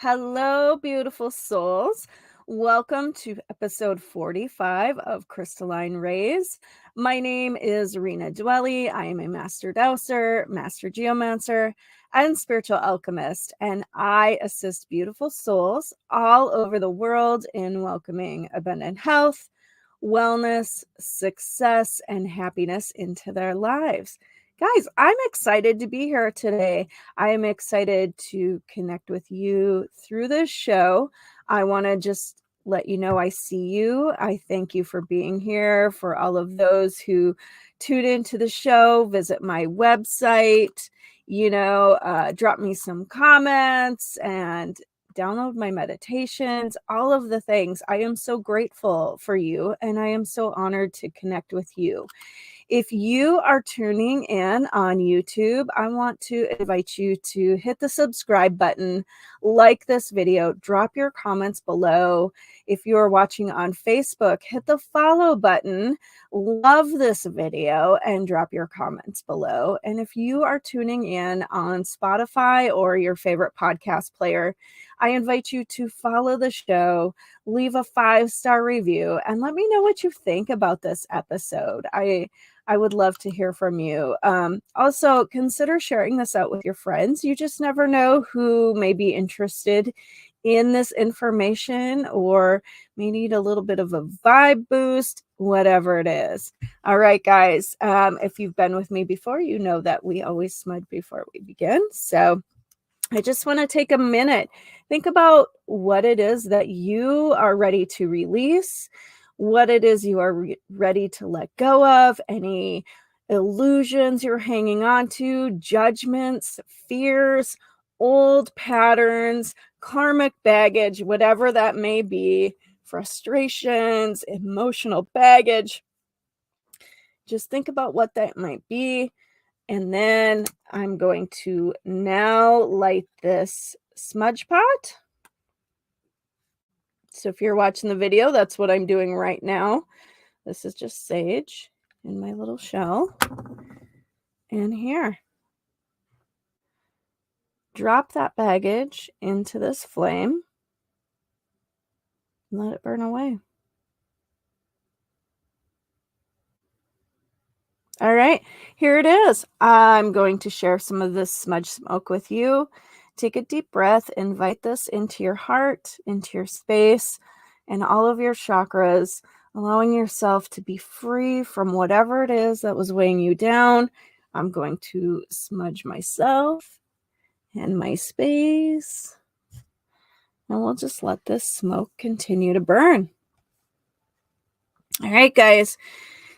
Hello, beautiful souls. Welcome to episode 45 of Crystalline Rays. My name is Rena Dwelly. I am a master dowser, master geomancer, and spiritual alchemist, and I assist beautiful souls all over the world in welcoming abundant health, wellness, success, and happiness into their lives. Guys, I'm excited to be here today. I am excited to connect with you through this show. I want to just let you know I see you. I thank you for being here. For all of those who tune into the show, visit my website, drop me some comments and download my meditations, all of the things. I am so grateful for you, and I am so honored to connect with you. If you are tuning in on YouTube, I want to invite you to hit the subscribe button, like this video, drop your comments below. If you are watching on Facebook, hit the follow button, love this video, and drop your comments below. And if you are tuning in on Spotify or your favorite podcast player, I invite you to follow the show, leave a 5-star review, and let me know what you think about this episode. I would love to hear from you. Also, consider sharing this out with your friends. You just never know who may be interested in this information or may need a little bit of a vibe boost, whatever it is. All right, guys, if you've been with me before, you know that we always smudge before we begin. So I just want to take a minute, think about what it is that you are ready to release, what it is you are ready to let go of, any illusions you're hanging on to, judgments, fears, old patterns, karmic baggage, whatever that may be, frustrations, emotional baggage. Just think about what that might be. And then I'm going to now light this smudge pot. So if you're watching the video, that's what I'm doing right now. This is just sage in my little shell. And here, drop that baggage into this flame and let it burn away. All right, here it is. I'm going to share some of this smudge smoke with you. Take a deep breath, invite this into your heart, into your space, and all of your chakras, allowing yourself to be free from whatever it is that was weighing you down. I'm going to smudge myself and my space, and we'll just let this smoke continue to burn. All right, guys.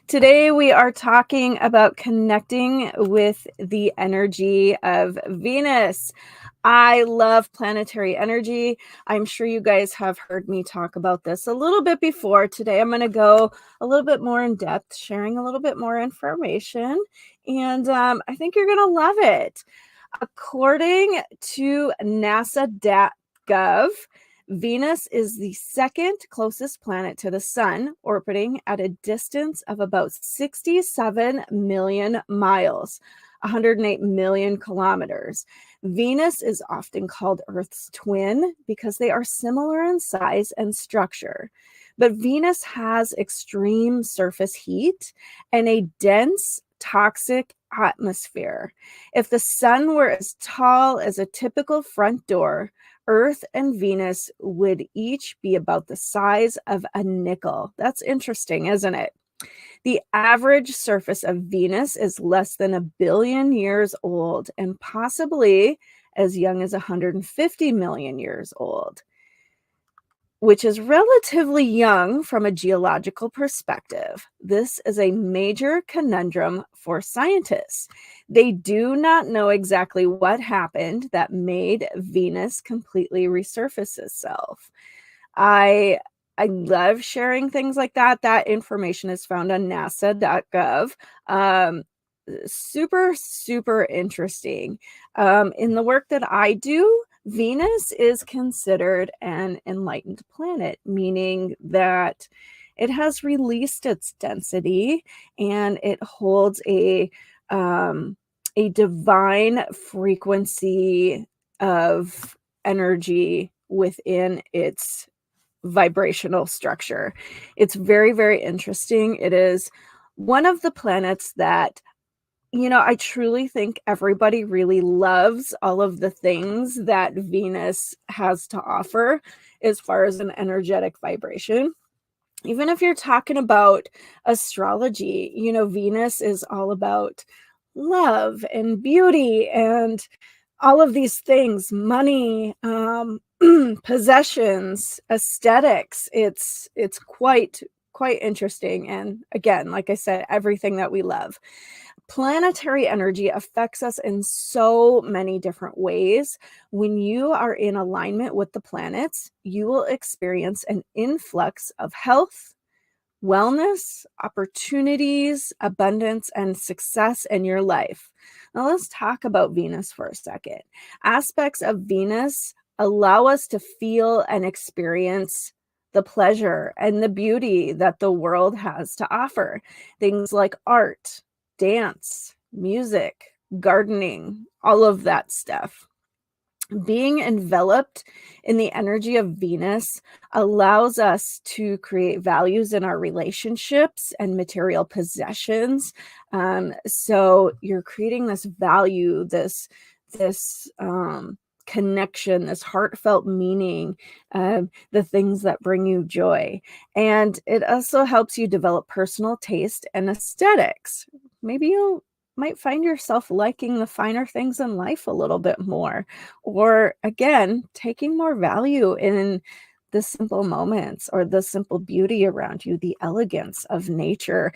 Today we are talking about connecting with the energy of Venus. I love planetary energy. I'm sure you guys have heard me talk about this a little bit before. Today I'm going to go a little bit more in depth, sharing a little bit more information, and I think you're going to love it. According to NASA.gov, Venus is the second closest planet to the sun, orbiting at a distance of about 67 million miles, 108 million kilometers. Venus is often called Earth's twin because they are similar in size and structure. But Venus has extreme surface heat and a dense, toxic atmosphere. If the sun were as tall as a typical front door, Earth and Venus would each be about the size of a nickel. That's interesting, isn't it? The average surface of Venus is less than 1 billion years old and possibly as young as 150 million years old, which is relatively young from a geological perspective. This is a major conundrum for scientists. They do not know exactly what happened that made Venus completely resurface itself. I love sharing things like that. That information is found on nasa.gov. Super, super interesting. In the work that I do, Venus is considered an enlightened planet, meaning that it has released its density and it holds a divine frequency of energy within its vibrational structure. It's very, very interesting. It is one of the planets that, I truly think everybody really loves all of the things that Venus has to offer as far as an energetic vibration. Even if you're talking about astrology, Venus is all about love and beauty and all of these things, money, possessions, aesthetics. It's quite interesting. And again, like I said, everything that we love. Planetary energy affects us in so many different ways. When you are in alignment with the planets, you will experience an influx of health, wellness, opportunities, abundance, and success in your life. Now, let's talk about Venus for a second. Aspects of Venus allow us to feel and experience the pleasure and the beauty that the world has to offer. Things like art, dance, music, gardening, all of that stuff. Being enveloped in the energy of Venus allows us to create values in our relationships and material possessions. So you're creating this value, this connection, this heartfelt meaning, the things that bring you joy. And it also helps you develop personal taste and aesthetics. Maybe you might find yourself liking the finer things in life a little bit more, or again, taking more value in the simple moments or the simple beauty around you, the elegance of nature,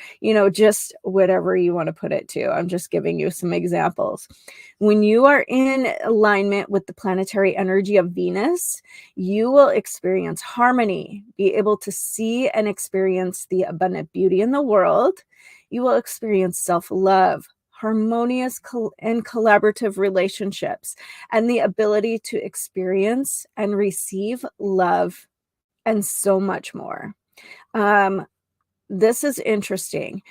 just whatever you want to put it to. I'm just giving you some examples. When you are in alignment with the planetary energy of Venus, you will experience harmony, be able to see and experience the abundant beauty in the world. You will experience self-love, harmonious and collaborative relationships, and the ability to experience and receive love, and so much more. This is interesting.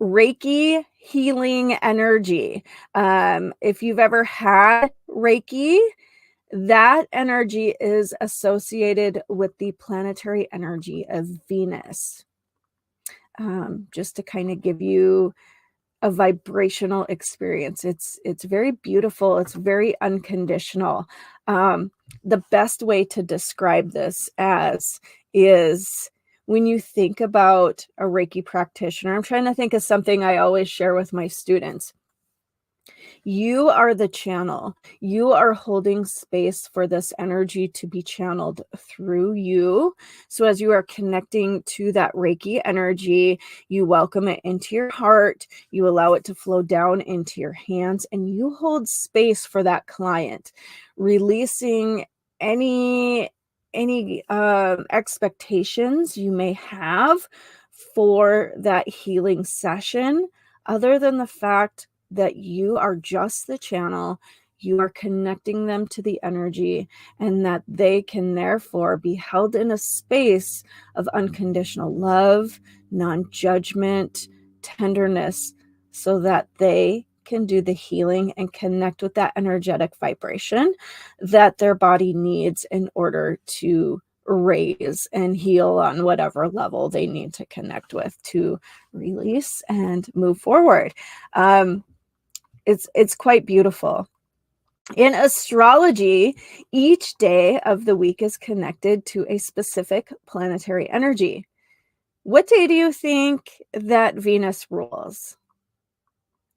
Reiki healing energy. If you've ever had Reiki, that energy is associated with the planetary energy of Venus. Just to kind of give you a vibrational experience. It's very beautiful. It's very unconditional. The best way to describe this as is when you think about a Reiki practitioner. I'm trying to think of something I always share with my students. You are the channel. You are holding space for this energy to be channeled through you. So as you are connecting to that Reiki energy, you welcome it into your heart, you allow it to flow down into your hands, and you hold space for that client, releasing any expectations you may have for that healing session, other than the fact that you are just the channel, you are connecting them to the energy, and that they can therefore be held in a space of unconditional love, non-judgment, tenderness, so that they can do the healing and connect with that energetic vibration that their body needs in order to raise and heal on whatever level they need to connect with to release and move forward. It's quite beautiful. In astrology, each day of the week is connected to a specific planetary energy. What day do you think that Venus rules?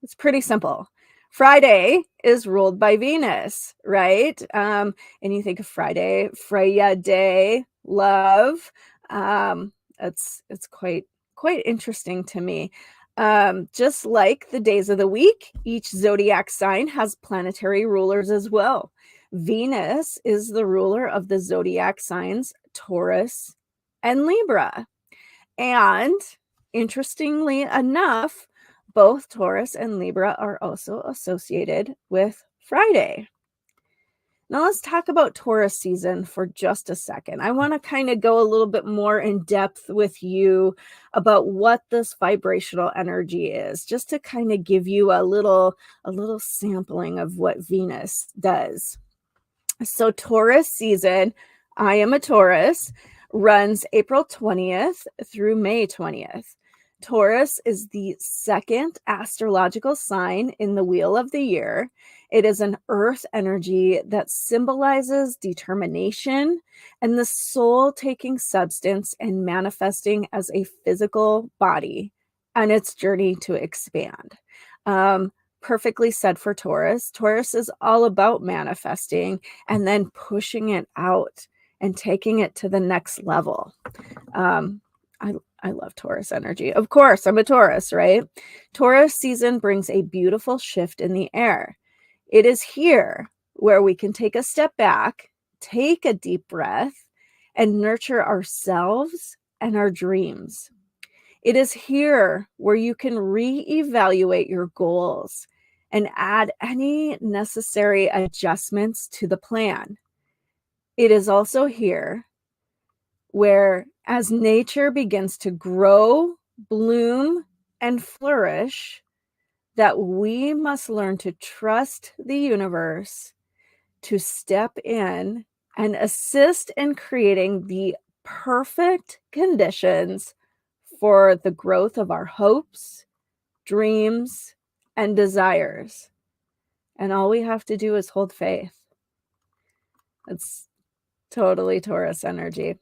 It's pretty simple. Friday is ruled by Venus, right? And you think of Friday, Freya Day, love. It's quite interesting to me. Just like the days of the week, each zodiac sign has planetary rulers as well. Venus is the ruler of the zodiac signs Taurus and Libra. And interestingly enough, both Taurus and Libra are also associated with Friday. Now let's talk about Taurus season for just a second. I want to kind of go a little bit more in depth with you about what this vibrational energy is, just to kind of give you a little sampling of what Venus does. So Taurus season I am a Taurus, runs April 20th through May 20th. Taurus is the second astrological sign in the wheel of the year. It is an earth energy that symbolizes determination and the soul taking substance and manifesting as a physical body and its journey to expand. Perfectly said for Taurus. Taurus is all about manifesting and then pushing it out and taking it to the next level. I love Taurus energy. Of course, I'm a Taurus, right? Taurus season brings a beautiful shift in the air. It is here where we can take a step back, take a deep breath, and nurture ourselves and our dreams. It is here where you can reevaluate your goals and add any necessary adjustments to the plan. It is also here where, as nature begins to grow, bloom, and flourish, that we must learn to trust the universe to step in and assist in creating the perfect conditions for the growth of our hopes, dreams, and desires. And all we have to do is hold faith. It's totally Taurus energy.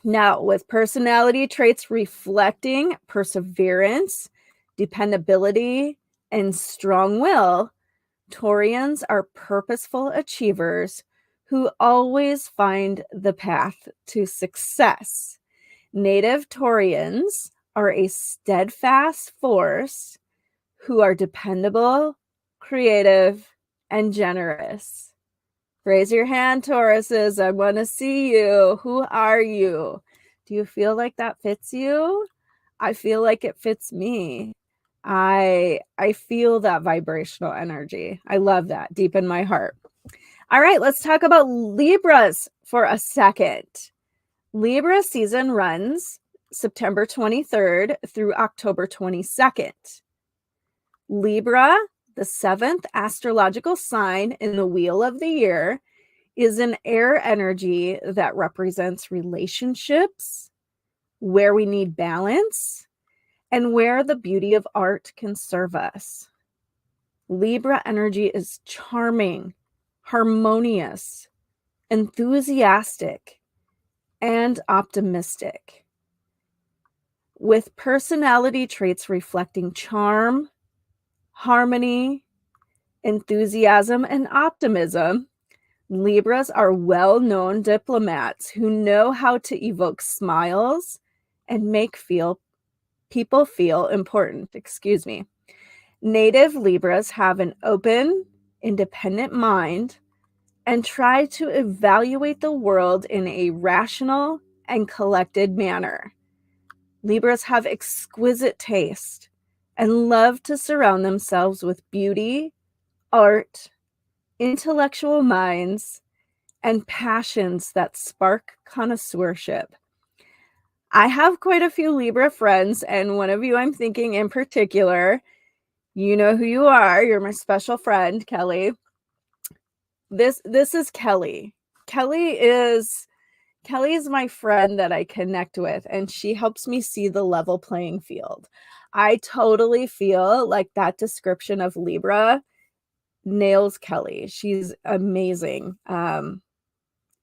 Now, with personality traits reflecting perseverance, dependability, and strong will, Taurians are purposeful achievers who always find the path to success. Native Taurians are a steadfast force who are dependable, creative, and generous. Raise your hand, Tauruses. I want to see you. Who are you? Do you feel like that fits you? I feel like it fits me. I feel that vibrational energy. I love that deep in my heart. All right, let's talk about Libras for a second. Libra season runs September 23rd through October 22nd. Libra, the seventh astrological sign in the wheel of the year, is an air energy that represents relationships, where we need balance, and where the beauty of art can serve us. Libra energy is charming, harmonious, enthusiastic, and optimistic, with personality traits reflecting charm, harmony, enthusiasm, and optimism. Libras are well-known diplomats who know how to evoke smiles and make people feel important. Native Libras have an open, independent mind and try to evaluate the world in a rational and collected manner. Libras have exquisite taste and love to surround themselves with beauty, art, intellectual minds, and passions that spark connoisseurship. I have quite a few Libra friends, and one of you I'm thinking in particular. You know who you are. You're my special friend, Kelly. This is Kelly. Kelly is my friend that I connect with, and she helps me see the level playing field. I totally feel like that description of Libra nails Kelly. She's amazing.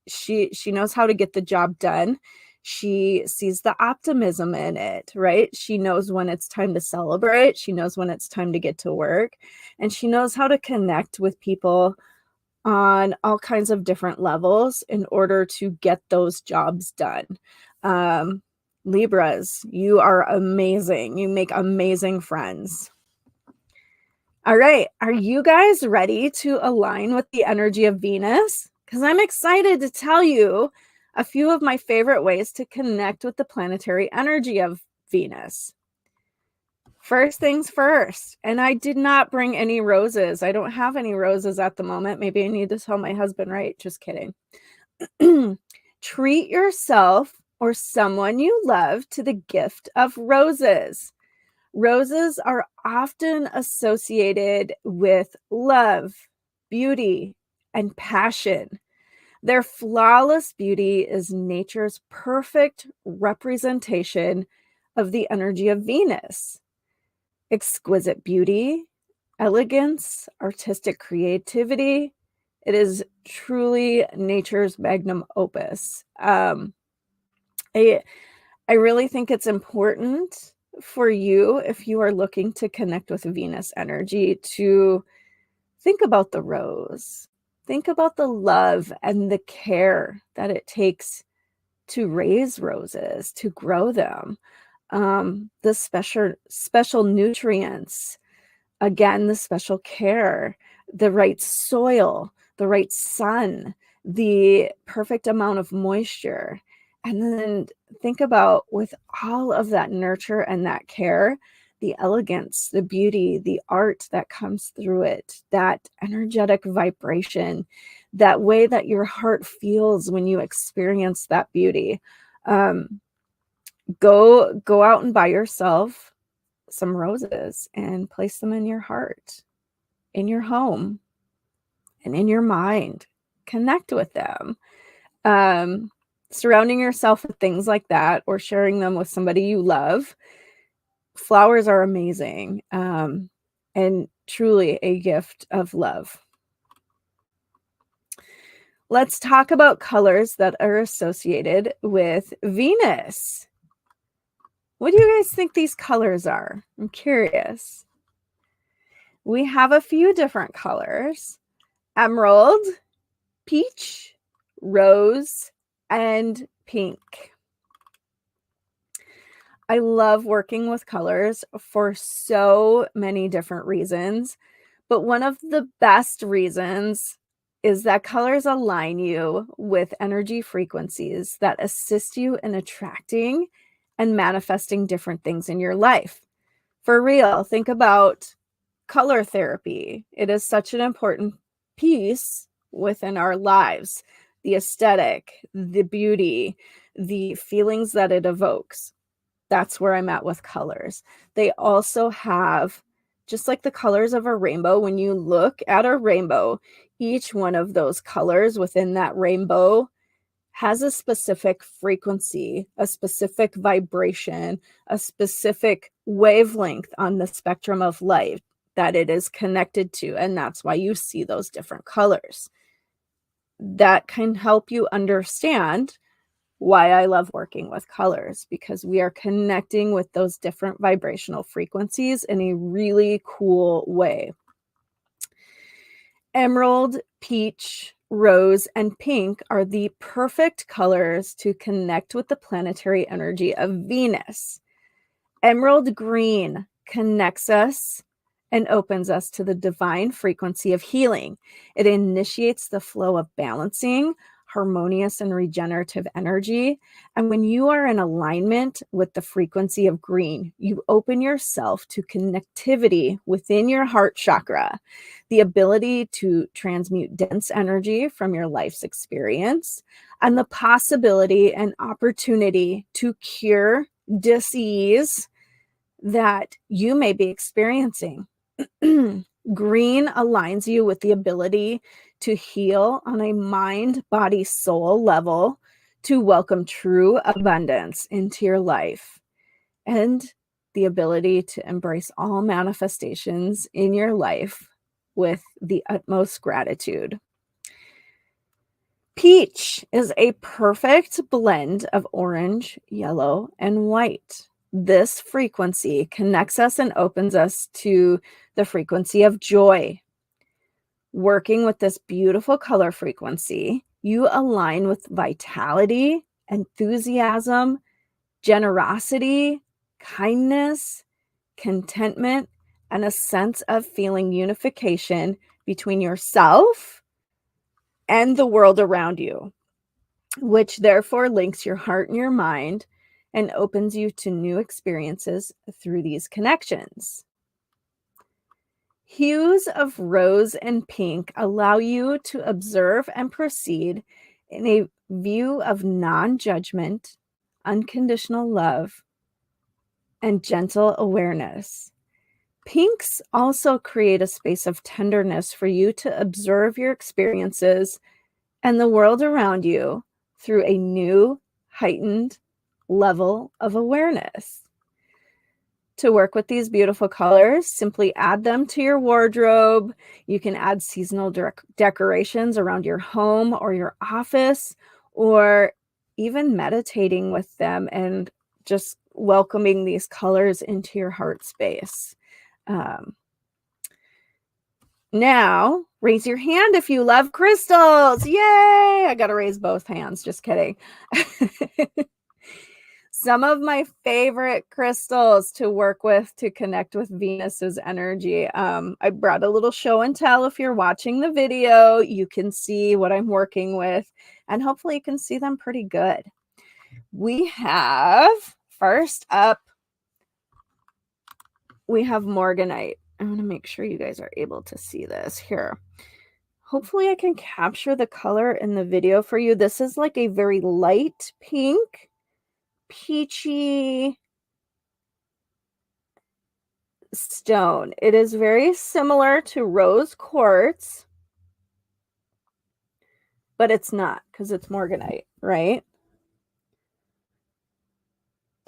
She knows how to get the job done. She sees the optimism in it, right? She knows when it's time to celebrate. She knows when it's time to get to work. And she knows how to connect with people on all kinds of different levels in order to get those jobs done. Libras, you are amazing. You make amazing friends. All right. Are you guys ready to align with the energy of Venus? Because I'm excited to tell you a few of my favorite ways to connect with the planetary energy of Venus. First things first, and I did not bring any roses. I don't have any roses at the moment. Maybe I need to tell my husband, right? Just kidding. Treat yourself or someone you love to the gift of roses. Roses are often associated with love, beauty, and passion. Their flawless beauty is nature's perfect representation of the energy of Venus. Exquisite beauty, elegance, artistic creativity. It is truly nature's magnum opus. I, I really think it's important for you, if you are looking to connect with Venus energy, to think about the rose. Think about the love and the care that it takes to raise roses, to grow them. The special nutrients, again, the special care, the right soil, the right sun, the perfect amount of moisture. And then think about, with all of that nurture and that care, the elegance, the beauty, the art that comes through it, that energetic vibration, that way that your heart feels when you experience that beauty. Go out and buy yourself some roses and place them in your heart, in your home, and in your mind. Connect with them. Surrounding yourself with things like that, or sharing them with somebody you love. Flowers are amazing, and truly a gift of love. Let's talk about colors that are associated with Venus. What do you guys think these colors are? I'm curious. We have a few different colors: emerald, peach, rose, and pink. I love working with colors for so many different reasons, but one of the best reasons is that colors align you with energy frequencies that assist you in attracting and manifesting different things in your life. For real, think about color therapy. It is such an important piece within our lives. The aesthetic, the beauty, the feelings that it evokes. That's where I'm at with colors. They also have, just like the colors of a rainbow, when you look at a rainbow, each one of those colors within that rainbow has a specific frequency, a specific vibration, a specific wavelength on the spectrum of light that it is connected to. And that's why you see those different colors. That can help you understand why I love working with colors, because we are connecting with those different vibrational frequencies in a really cool way. Emerald, peach, rose, and pink are the perfect colors to connect with the planetary energy of Venus. Emerald green connects us and opens us to the divine frequency of healing. It initiates the flow of balancing, harmonious and regenerative energy. And when you are in alignment with the frequency of green, you open yourself to connectivity within your heart chakra, the ability to transmute dense energy from your life's experience, and the possibility and opportunity to cure disease that you may be experiencing. Green aligns you with the ability to heal on a mind, body, soul level, to welcome true abundance into your life, and the ability to embrace all manifestations in your life with the utmost gratitude. Peach is a perfect blend of orange, yellow, and white. This frequency connects us and opens us to the frequency of joy. Working with this beautiful color frequency, you align with vitality, enthusiasm, generosity, kindness, contentment, and a sense of feeling unification between yourself and the world around you, which therefore links your heart and your mind and opens you to new experiences through these connections. Hues of rose and pink allow you to observe and proceed in a view of non-judgment, unconditional love, and gentle awareness. Pinks also create a space of tenderness for you to observe your experiences and the world around you through a new, heightened level of awareness. To work with these beautiful colors, simply add them to your wardrobe. You can add seasonal decorations around your home or your office, or even meditating with them and just welcoming these colors into your heart space. Now, raise your hand if you love crystals. Yay! I got to raise both hands. Just kidding. Some of my favorite crystals to work with to connect with Venus's energy. I brought a little show and tell. If you're watching the video, you can see what I'm working with, and hopefully you can see them pretty good. We have, first up, we have morganite. I want to make sure you guys are able to see this here. Hopefully I can capture the color in the video for you. This is like a very light pink, peachy stone. It is very similar to rose quartz, but it's not, because it's morganite, right?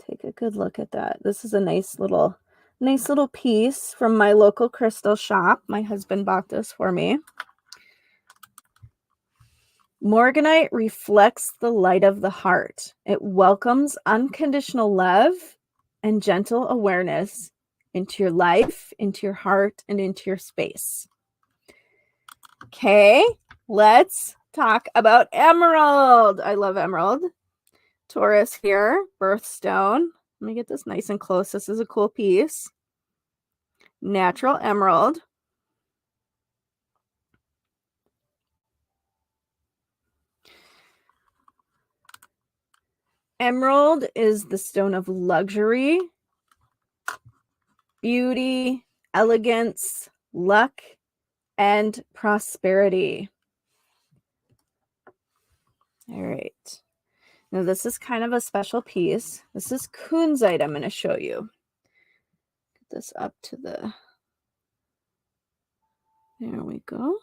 Take a good look at that. This is a nice little piece from my local crystal shop. My husband bought this for me. Morganite reflects the light of the heart. It welcomes unconditional love and gentle awareness into your life, into your heart, and into your space. Okay, let's talk about emerald. I love emerald. Taurus here, birthstone. Let me get this nice and close. This is a cool piece. Natural emerald. Emerald is the stone of luxury, beauty, elegance, luck, and prosperity. All right. Now this is kind of a special piece. This is kunzite I'm going to show you. Get this up to the... There we go.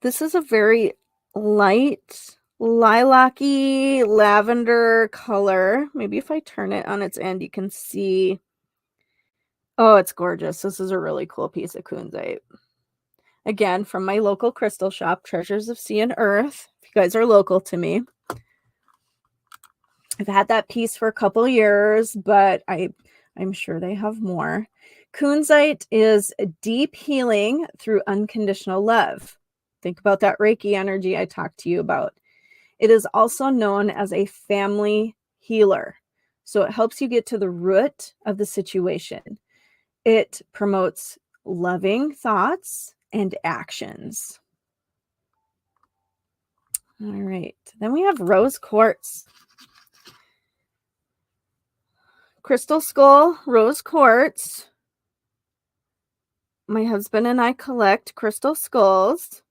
This is a very light, lilac-y, lavender color. Maybe if I turn it on its end, you can see. Oh, it's gorgeous. This is a really cool piece of kunzite. Again, from my local crystal shop, Treasures of Sea and Earth. If you guys are local to me. I've had that piece for a couple years, but I'm sure they have more. Kunzite is a deep healing through unconditional love. Think about that Reiki energy I talked to you about. It is also known as a family healer. So it helps you get to the root of the situation. It promotes loving thoughts and actions. All right. Then we have rose quartz. Crystal skull, rose quartz. My husband and I collect crystal skulls.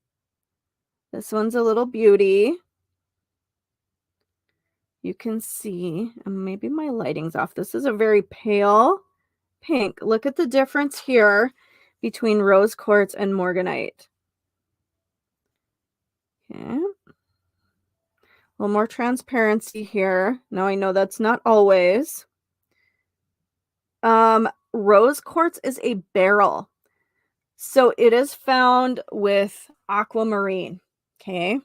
This one's a little beauty. You can see, and maybe my lighting's off. This is a very pale pink. Look at the difference here between rose quartz and morganite. Okay. A little more transparency here. Now I know that's not always. Rose quartz is a beryl. So it is found with aquamarine. Okay.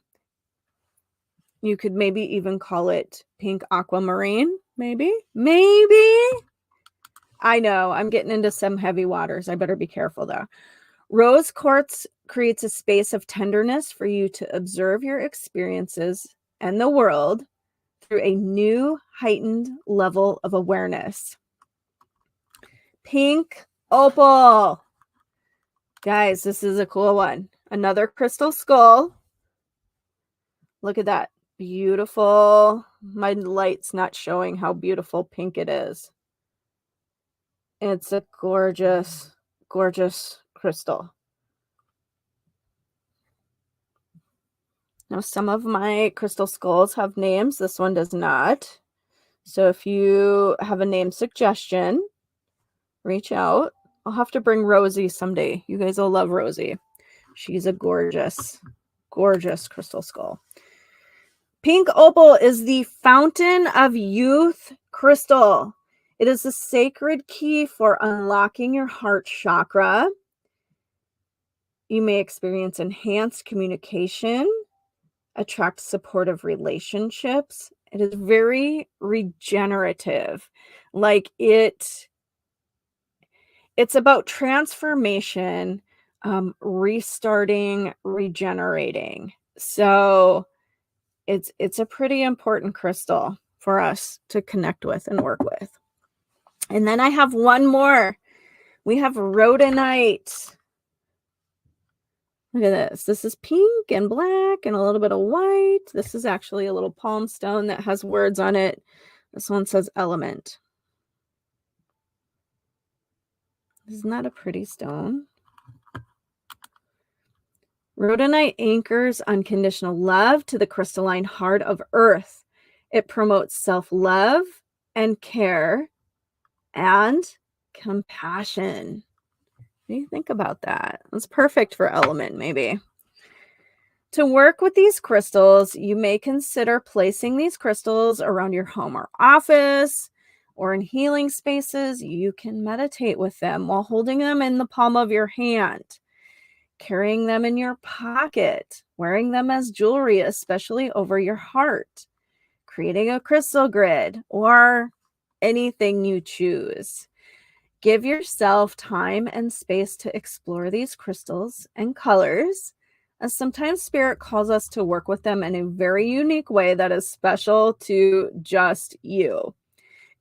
You could maybe even call it pink aquamarine. Maybe. I know I'm getting into some heavy waters. I better be careful though. Rose quartz creates a space of tenderness for you to observe your experiences and the world through a new heightened level of awareness. Pink opal. Guys, this is a cool one. Another crystal skull. Look at that. Beautiful. My light's not showing how beautiful pink it is. It's a gorgeous, gorgeous crystal. Now, some of my crystal skulls have names. This one does not. So if you have a name suggestion, reach out. I'll have to bring Rosie someday. You guys will love Rosie. She's a gorgeous, gorgeous crystal skull. Pink opal is the fountain of youth crystal. It is the sacred key for unlocking your heart chakra. You may experience enhanced communication, attract supportive relationships. It is very regenerative. Like it's about transformation, restarting, regenerating. So it's a pretty important crystal for us to connect with and work with. And then I have one more. We have rhodonite. Look at this. This is pink and black and a little bit of white. This is actually a little palm stone that has words on it. This one says element. Isn't that a pretty stone? Rhodonite anchors unconditional love to the crystalline heart of Earth. It promotes self-love and care and compassion. What do you think about that? That's perfect for element, maybe. To work with these crystals, you may consider placing these crystals around your home or office or in healing spaces. You can meditate with them while holding them in the palm of your hand, carrying them in your pocket, wearing them as jewelry, especially over your heart, creating a crystal grid, or anything you choose. Give yourself time and space to explore these crystals and colors, as sometimes Spirit calls us to work with them in a very unique way that is special to just you.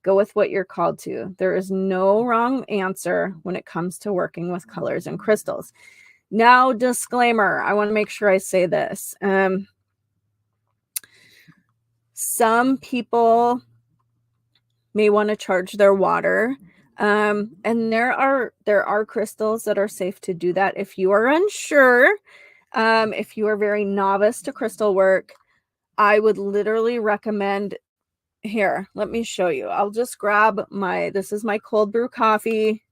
Go with what you're called to. There is no wrong answer when it comes to working with colors and crystals. Now, disclaimer, I want to make sure I say this. Some people may want to charge their water. And there are crystals that are safe to do that. If you are unsure, if you are very novice to crystal work, I would literally recommend, here, let me show you. I'll just grab this is my cold brew coffee,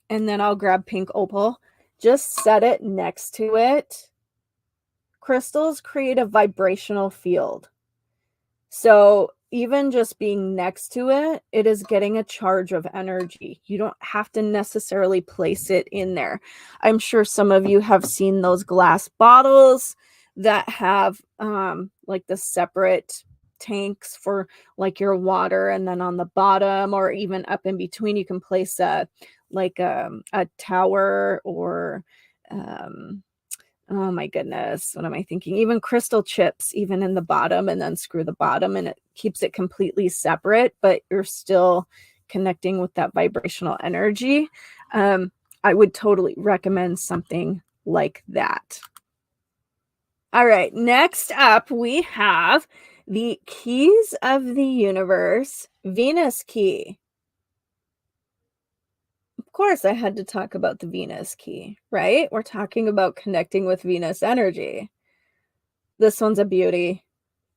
and then I'll grab pink opal. Just set it next to it. Crystals create a vibrational field. So even just being next to it, it is getting a charge of energy. You don't have to necessarily place it in there. I'm sure some of you have seen those glass bottles that have like the separate tanks for like your water, and then on the bottom or even up in between you can place a tower or oh my goodness, what am I thinking? Even crystal chips, even in the bottom, and then screw the bottom, and it keeps it completely separate, but you're still connecting with that vibrational energy. I would totally recommend something like that. All right, next up, we have the keys of the universe, Venus key. Of course, I had to talk about the Venus key, right? We're talking about connecting with Venus energy. This one's a beauty.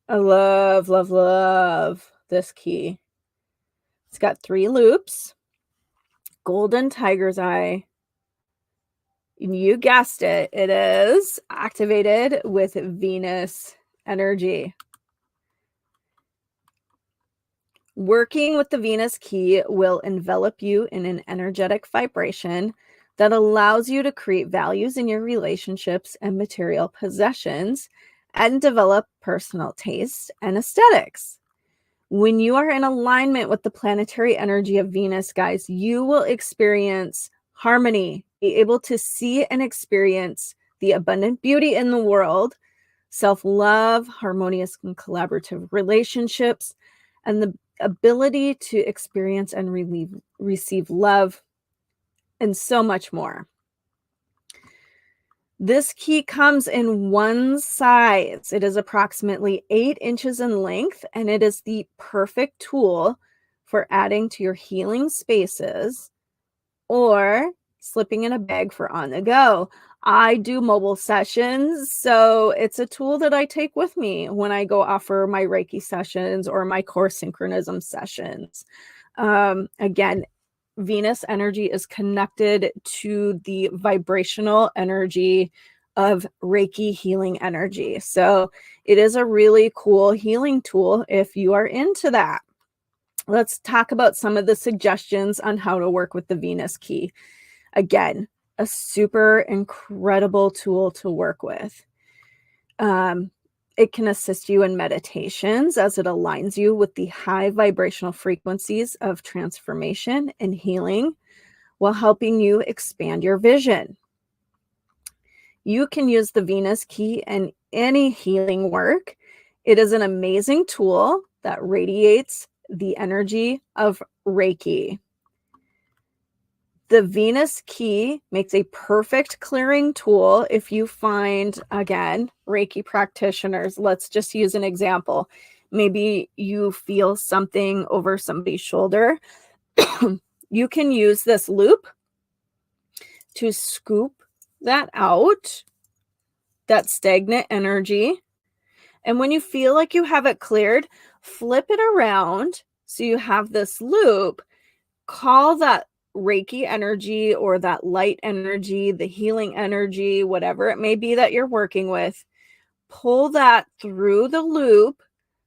I love, love, love this key. It's got 3 loops, golden tiger's eye. You guessed it. It is activated with Venus energy. Working with the Venus key will envelop you in an energetic vibration that allows you to create values in your relationships and material possessions and develop personal taste and aesthetics. When you are in alignment with the planetary energy of Venus, guys, you will experience harmony, be able to see and experience the abundant beauty in the world, self-love, harmonious and collaborative relationships, and the ability to experience and receive love, and so much more. This key comes in one size. It is approximately 8 inches in length, and it is the perfect tool for adding to your healing spaces or slipping in a bag for on the go. I do mobile sessions, so it's a tool that I take with me when I go offer my Reiki sessions or my core synchronism sessions. Again, Venus energy is connected to the vibrational energy of Reiki healing energy. So it is a really cool healing tool if you are into that. Let's talk about some of the suggestions on how to work with the Venus key. Again, a super incredible tool to work with. It can assist you in meditations as it aligns you with the high vibrational frequencies of transformation and healing while helping you expand your vision. You can use the Venus key in any healing work. It is an amazing tool that radiates the energy of Reiki. The Venus key makes a perfect clearing tool if you find, again, Reiki practitioners. Let's just use an example. Maybe you feel something over somebody's shoulder. You can use this loop to scoop that out, that stagnant energy. And when you feel like you have it cleared, flip it around so you have this loop. Call that Reiki energy or that light energy, the healing energy, whatever it may be that you're working with. Pull that through the loop,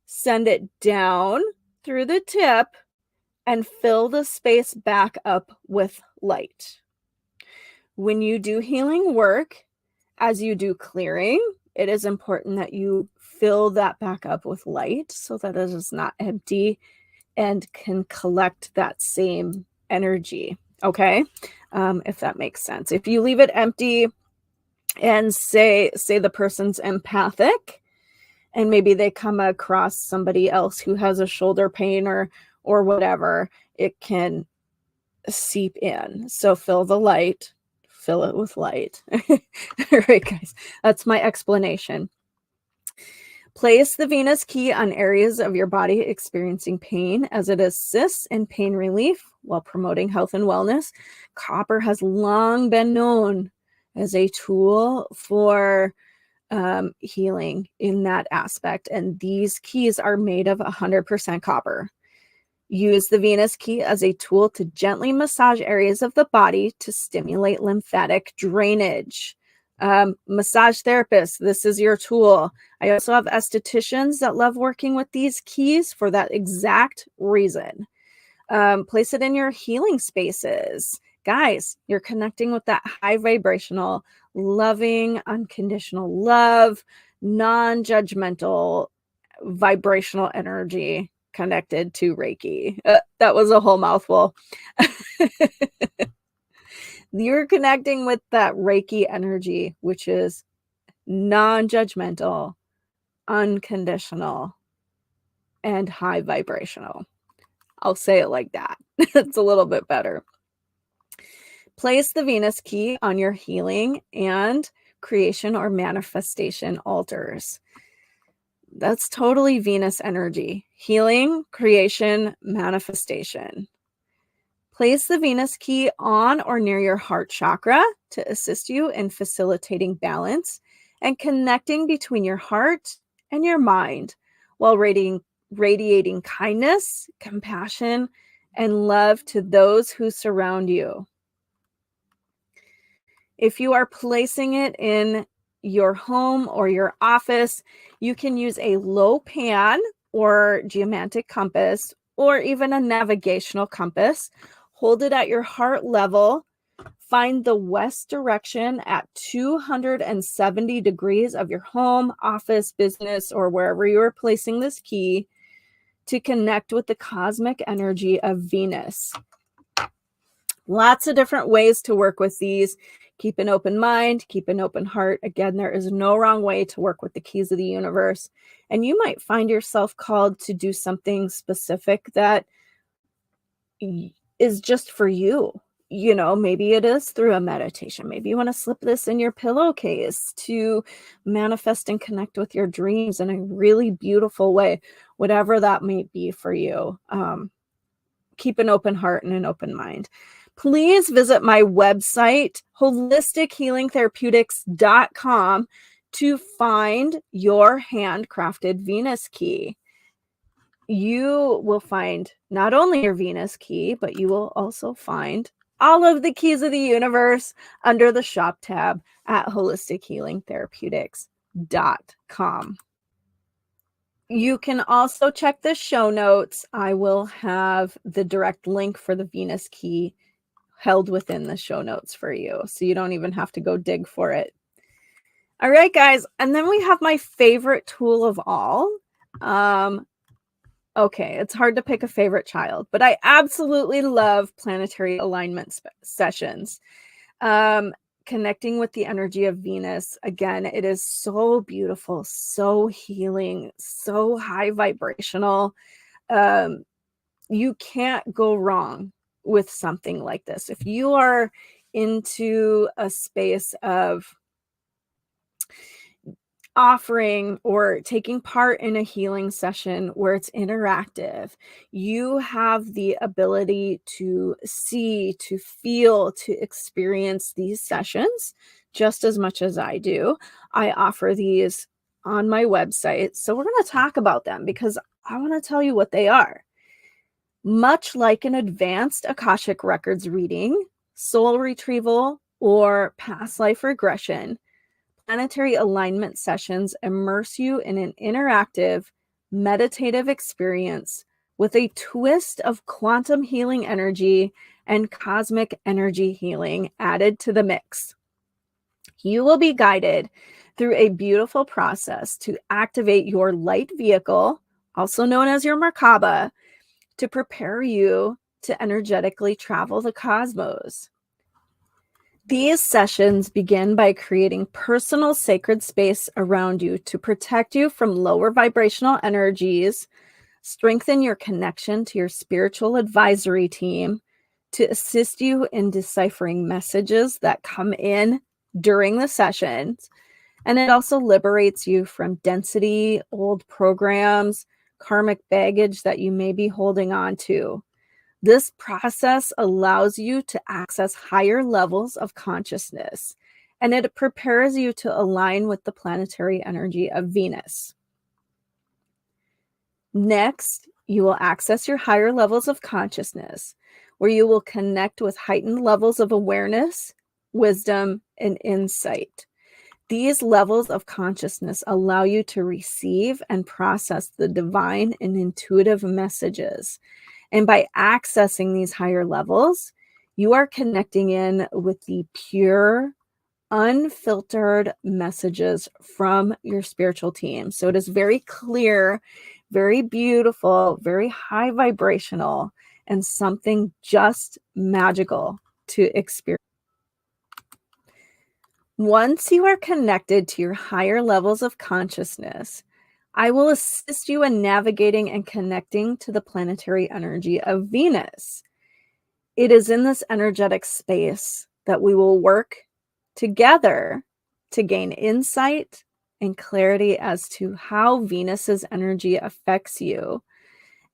send it down through the tip, and fill the space back up with light. When you do healing work, as you do clearing, it is important that you fill that back up with light so that it is not empty and can collect that same energy. Okay. If that makes sense. If you leave it empty and say the person's empathic and maybe they come across somebody else who has a shoulder pain or whatever, it can seep in. So fill the light, fill it with light. All right, guys, that's my explanation. Place the Venus key on areas of your body experiencing pain as it assists in pain relief while promoting health and wellness. Copper has long been known as a tool for healing in that aspect, and these keys are made of 100% copper. Use the Venus key as a tool to gently massage areas of the body to stimulate lymphatic drainage. Massage therapists, this is your tool. I also have estheticians that love working with these keys for that exact reason. Place it in your healing spaces. Guys, you're connecting with that high vibrational, loving, unconditional love, non-judgmental, vibrational energy connected to Reiki. That was a whole mouthful. You're connecting with that Reiki energy, which is non-judgmental, unconditional, and high vibrational. I'll say it like that. It's a little bit better. Place the Venus key on your healing and creation or manifestation altars. That's totally Venus energy. Healing, creation, manifestation. Place the Venus key on or near your heart chakra to assist you in facilitating balance and connecting between your heart and your mind while radiating kindness, compassion, and love to those who surround you. If you are placing it in your home or your office, you can use a low pan or geomantic compass or even a navigational compass. Hold it at your heart level. Find the west direction at 270 degrees of your home, office, business, or wherever you are placing this key to connect with the cosmic energy of Venus. Lots of different ways to work with these. Keep an open mind, keep an open heart. Again, there is no wrong way to work with the keys of the universe. And you might find yourself called to do something specific that is just for you. You know, maybe it is through a meditation. Maybe you want to slip this in your pillowcase to manifest and connect with your dreams in a really beautiful way, whatever that might be for you. Keep an open heart and an open mind. Please visit my website, holistichealingtherapeutics.com, to find your handcrafted Venus key. You will find not only your Venus key, but you will also find all of the keys of the universe under the shop tab at holistichealingtherapeutics.com. You can also check the show notes. I will have the direct link for the Venus key held within the show notes for you, so you don't even have to go dig for it. All right, guys, and then we have my favorite tool of all. Okay, it's hard to pick a favorite child, but I absolutely love planetary alignment sessions. Connecting with the energy of Venus. Again, it is so beautiful, so healing, so high vibrational. You can't go wrong with something like this. If you are into a space of offering or taking part in a healing session where it's interactive, you have the ability to see, to feel, to experience these sessions just as much as I do. I offer these on my website. So we're going to talk about them because I want to tell you what they are. Much like an advanced Akashic Records reading, soul retrieval, or past life regression, planetary alignment sessions immerse you in an interactive, meditative experience with a twist of quantum healing energy and cosmic energy healing added to the mix. You will be guided through a beautiful process to activate your light vehicle, also known as your Merkaba, to prepare you to energetically travel the cosmos. These sessions begin by creating personal sacred space around you to protect you from lower vibrational energies, strengthen your connection to your spiritual advisory team, to assist you in deciphering messages that come in during the sessions. And it also liberates you from density, old programs, karmic baggage that you may be holding on to. This process allows you to access higher levels of consciousness, and it prepares you to align with the planetary energy of Venus. Next, you will access your higher levels of consciousness, where you will connect with heightened levels of awareness, wisdom, and insight. These levels of consciousness allow you to receive and process the divine and intuitive messages. And by accessing these higher levels, you are connecting in with the pure, unfiltered messages from your spiritual team. So it is very clear, very beautiful, very high vibrational, and something just magical to experience. Once you are connected to your higher levels of consciousness, I will assist you in navigating and connecting to the planetary energy of Venus. It is in this energetic space that we will work together to gain insight and clarity as to how Venus's energy affects you.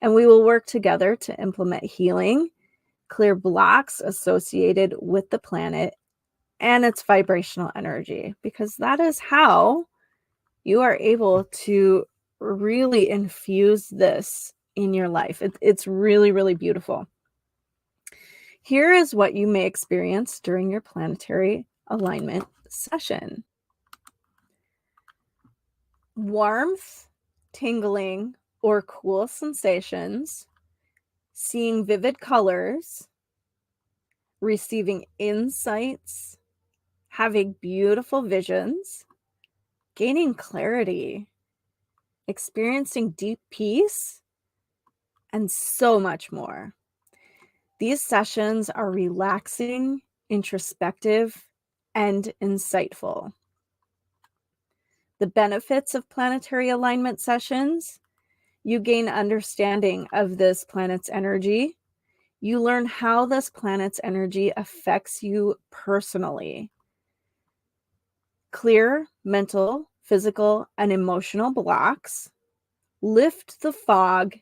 And we will work together to implement healing, clear blocks associated with the planet and its vibrational energy, because that is how you are able to really infuse this in your life. It's really, really beautiful. Here is what you may experience during your planetary alignment session. Warmth, tingling, or cool sensations, seeing vivid colors, receiving insights, having beautiful visions, gaining clarity, experiencing deep peace, and so much more. These sessions are relaxing, introspective, and insightful. The benefits of planetary alignment sessions: you gain understanding of this planet's energy. You learn how this planet's energy affects you personally. Clear mental, physical, and emotional blocks. Lift the fog,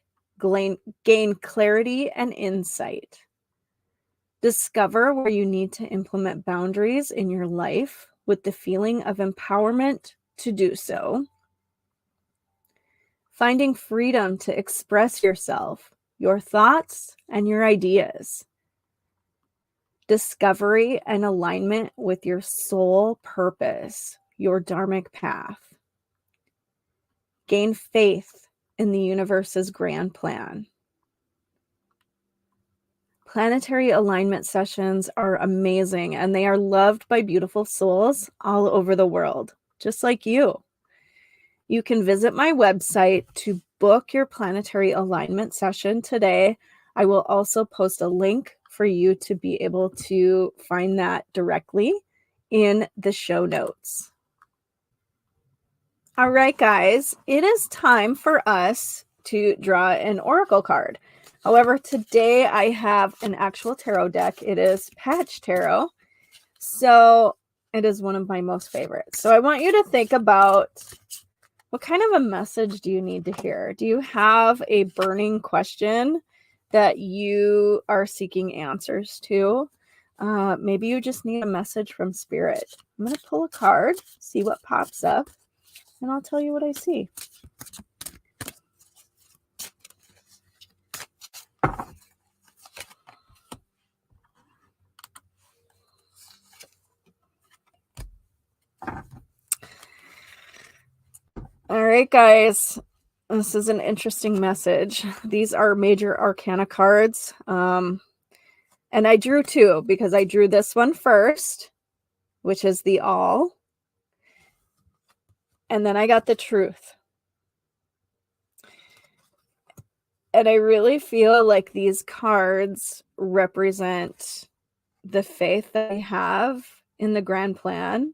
gain clarity and insight. Discover where you need to implement boundaries in your life with the feeling of empowerment to do so. Finding freedom to express yourself, your thoughts, and your ideas. discovery and alignment with your soul purpose, your dharmic path. Gain faith in the universe's grand plan. Planetary alignment sessions are amazing, and they are loved by beautiful souls all over the world, just like you. You can visit my website to book your planetary alignment session today. I will also post a link for you to be able to find that directly in the show notes. All right, guys, it is time for us to draw an oracle card. However, today I have an actual tarot deck. It is Patch Tarot. So it is one of my most favorites. So I want you to think about, what kind of a message do you need to hear? Do you have a burning question that you are seeking answers to? Maybe you just need a message from Spirit. I'm going to pull a card, see what pops up, and I'll tell you what I see. All right, guys, this is an interesting message. These are major arcana cards. And I drew two, because I drew this one first, which is the All. And then I got the Truth. And I really feel like these cards represent the faith that I have in the grand plan,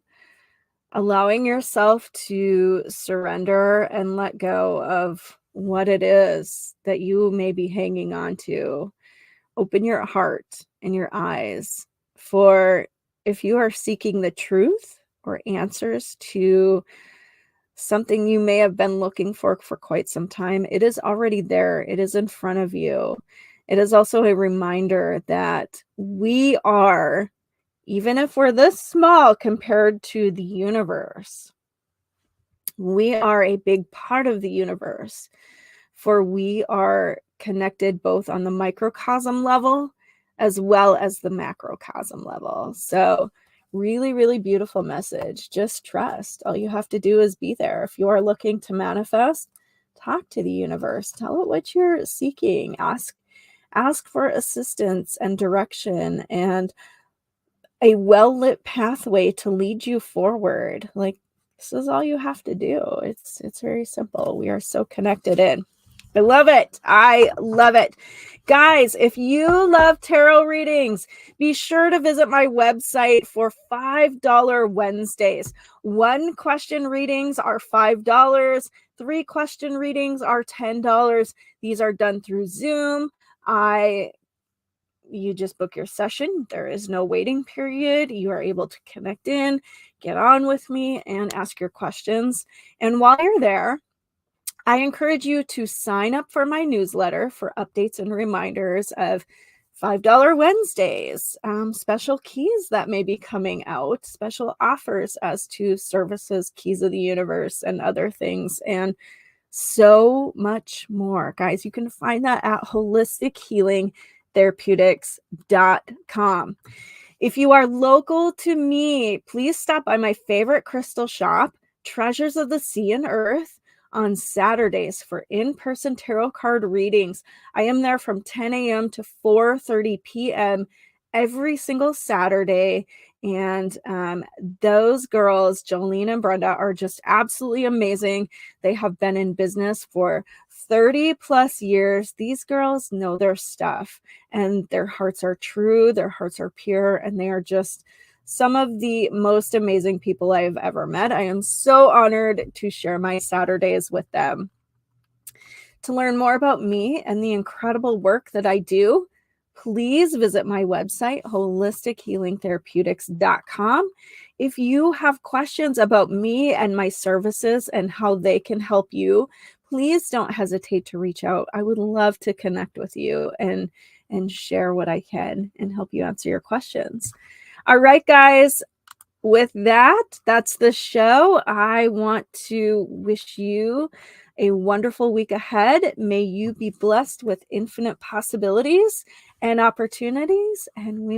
allowing yourself to surrender and let go of what it is that you may be hanging on to. Open your heart and your eyes, for if you are seeking the truth or answers to something you may have been looking for quite some time, it is already there. It is in front of you. It is also a reminder that we are, even if we're this small compared to the universe, we are a big part of the universe, for we are connected both on the microcosm level as well as the macrocosm level. So really, really beautiful message. Just trust. All you have to do is be there. If you are looking to manifest, talk to the universe. Tell it what you're seeking. Ask for assistance and direction and a well-lit pathway to lead you forward. Like, this is all you have to do. It's very simple. We are so connected in. I love it. I love it. Guys, if you love tarot readings, be sure to visit my website for $5 Wednesdays. 1 question readings are $5. 3 question readings are $10. These are done through Zoom. You just book your session. There is no waiting period. You are able to connect in, get on with me, and ask your questions. And while you're there, I encourage you to sign up for my newsletter for updates and reminders of $5 Wednesdays, special keys that may be coming out, special offers as to services, keys of the universe, and other things, and so much more. Guys, you can find that at holistichealingtherapeutics.com. If you are local to me, please stop by my favorite crystal shop, Treasures of the Sea and Earth, on Saturdays for in-person tarot card readings. I am there from 10 a.m. to 4:30 p.m. every single Saturday. And those girls, Jolene and Brenda, are just absolutely amazing. They have been in business for 30 plus years. These girls know their stuff, and their hearts are true, their hearts are pure, and they are just some of the most amazing people I have ever met. I am so honored to share my Saturdays with them. To learn more about me and the incredible work that I do, please visit my website, holistichealingtherapeutics.com. If you have questions about me and my services and how they can help you, please don't hesitate to reach out. I would love to connect with you and share what I can and help you answer your questions. All right, guys, with that, that's the show. I want to wish you a wonderful week ahead. May you be blessed with infinite possibilities and opportunities, and we will